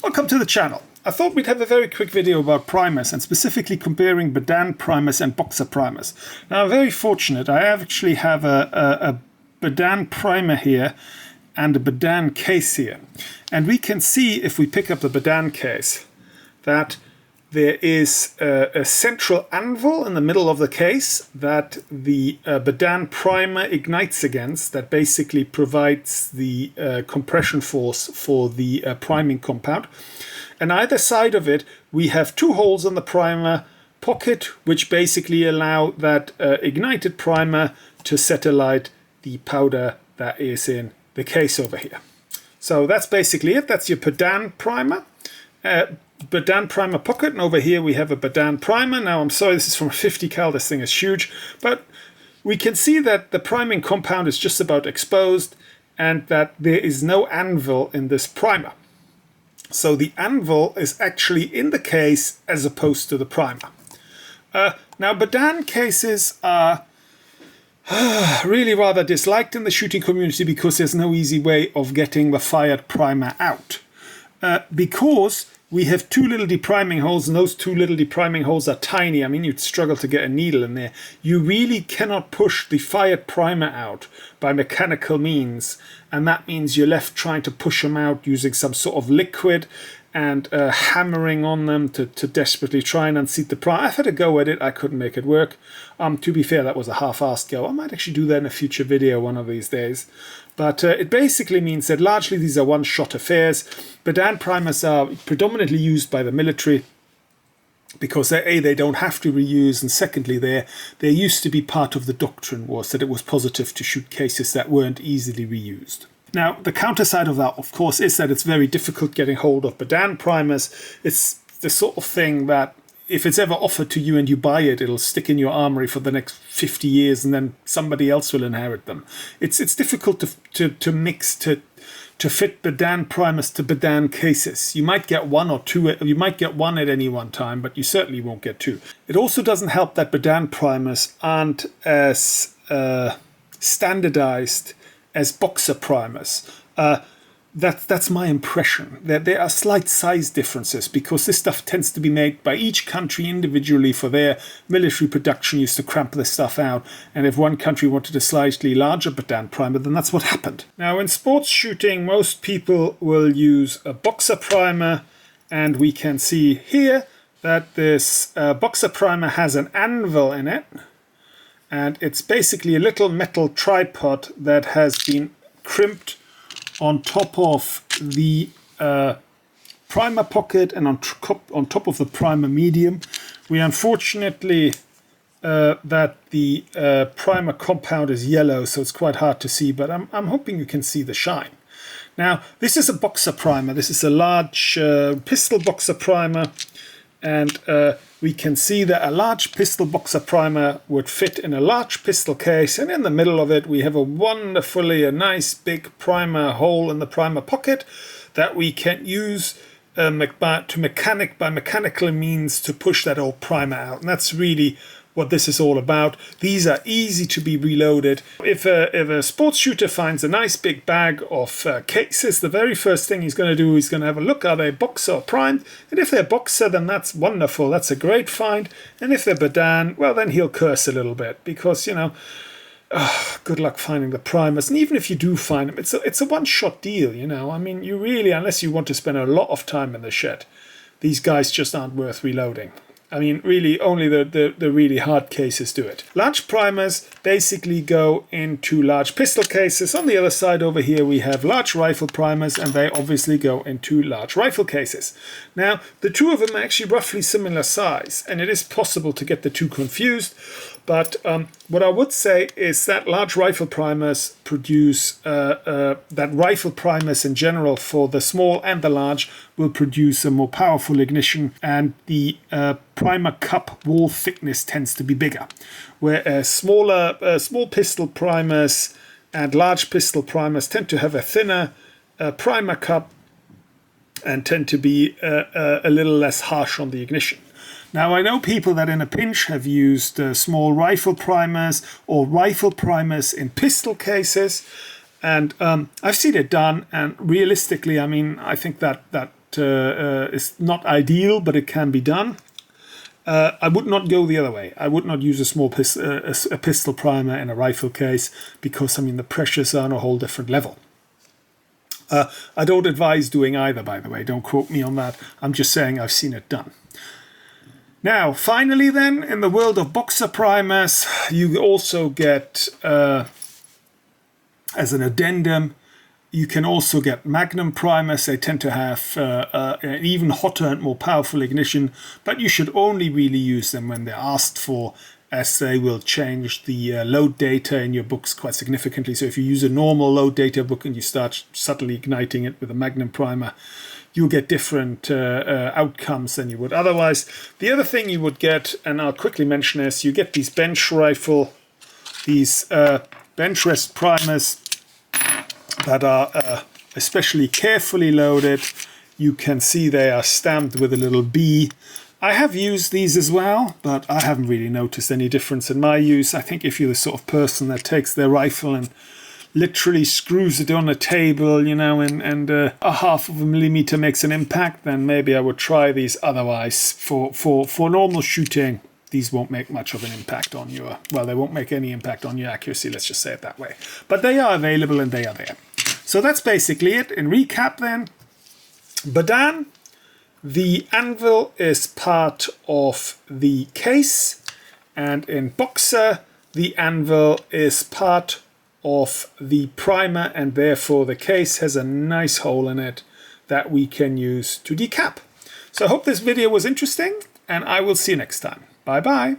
Welcome to the channel. I thought we'd have a very quick video about primers and specifically comparing Berdan primers and Boxer primers. Now I'm very fortunate. I actually have a Berdan primer here and a Berdan case here. And we can see if we pick up the Berdan case that there is a central anvil in the middle of the case that the Berdan primer ignites against, that basically provides the compression force for the priming compound. And either side of it, we have two holes in the primer pocket, which basically allow that ignited primer to set alight the powder that is in the case over here. So that's basically it. That's your Berdan primer. Berdan primer pocket, and over here we have a Berdan primer. Now I'm sorry, this is from a 50 cal, this thing is huge, but we can see that the priming compound is just about exposed and that there is no anvil in this primer. So the anvil is actually in the case as opposed to the primer. Now Berdan cases are really rather disliked in the shooting community because there's no easy way of getting the fired primer out. Because we have two little depriming holes, and those two little depriming holes are tiny. I mean, you'd struggle to get a needle in there. You really cannot push the fired primer out by mechanical means, and that means you're left trying to push them out using some sort of liquid and hammering on them to desperately try and unseat the primer. I've had a go at it. I couldn't make it work. To be fair, that was a half-assed go. I might actually do that in a future video one of these days. But it basically means that largely these are one-shot affairs. Berdan primers are predominantly used by the military because they don't have to reuse, and secondly, they used to be part of the doctrine was that it was positive to shoot cases that weren't easily reused. Now, the counter side of that, of course, is that it's very difficult getting hold of Berdan primers. It's the sort of thing that if it's ever offered to you and you buy it, it'll stick in your armory for the next 50 years and then somebody else will inherit them. It's difficult to mix, to fit Berdan primers to Berdan cases. You might get one or two, you might get one at any one time, but you certainly won't get two. It also doesn't help that Berdan primers aren't as standardized as Boxer primers. That's my impression. That there are slight size differences because this stuff tends to be made by each country individually for their military production, used to cramp this stuff out. And if one country wanted a slightly larger Berdan primer, then that's what happened. Now in sports shooting, most people will use a Boxer primer, and we can see here that this Boxer primer has an anvil in it. And it's basically a little metal tripod that has been crimped on top of the primer pocket and on top of the primer medium. We unfortunately, that the primer compound is yellow, so it's quite hard to see, but I'm hoping you can see the shine. Now, this is a Boxer primer. This is a large pistol Boxer primer. And we can see that a large pistol Boxer primer would fit in a large pistol case, and in the middle of it we have a nice big primer hole in the primer pocket that we can use by mechanical means to push that old primer out. And that's really what this is all about. These are easy to be reloaded. If a sports shooter finds a nice big bag of cases, the very first thing he's going to do is going to have a look, are they Boxer or primed? And if they're Boxer, then that's wonderful. That's a great find. And if they're Berdan, well, then he'll curse a little bit because, you know, good luck finding the primers. And even if you do find them, it's a one-shot deal, you know. I mean, you really, unless you want to spend a lot of time in the shed, these guys just aren't worth reloading. I mean, really, only the really hard cases do it. Large primers basically go into large pistol cases. On the other side over here, we have large rifle primers, and they obviously go into large rifle cases. Now, the two of them are actually roughly similar size, and it is possible to get the two confused. But what I would say is that large rifle primers produce, that rifle primers in general for the small and the large will produce a more powerful ignition, and the primer cup wall thickness tends to be bigger. Whereas small pistol primers and large pistol primers tend to have a thinner primer cup and tend to be a little less harsh on the ignition. Now, I know people that in a pinch have used small rifle primers or rifle primers in pistol cases, and I've seen it done, and realistically, I mean, I think that is not ideal, but it can be done. I would not go the other way. I would not use a small pistol primer in a rifle case because, I mean, the pressures are on a whole different level. I don't advise doing either, by the way. Don't quote me on that. I'm just saying I've seen it done. Now, finally then, in the world of boxer primers, you also get, as an addendum, you can also get magnum primers. They tend to have an even hotter and more powerful ignition, but you should only really use them when they're asked for, as they will change the load data in your books quite significantly. So if you use a normal load data book and you start subtly igniting it with a magnum primer, you'll get different outcomes than you would otherwise. The other thing you would get, and I'll quickly mention this, you get these bench rifle, these bench rest primers that are especially carefully loaded. You can see they are stamped with a little B. I have used these as well, but I haven't really noticed any difference in my use. I think if you're the sort of person that takes their rifle and literally screws it on a table, you know, and a 0.5 millimeter makes an impact, then maybe I would try these. Otherwise, for normal shooting, these won't make much of an impact on your, well, they won't make any impact on your accuracy, let's just say it that way. But they are available and they are there. So that's basically it. In recap then, Berdan, the anvil is part of the case, and in Boxer, the anvil is part of the primer, and therefore the case has a nice hole in it that we can use to decap. So I hope this video was interesting, and I will see you next time. Bye bye.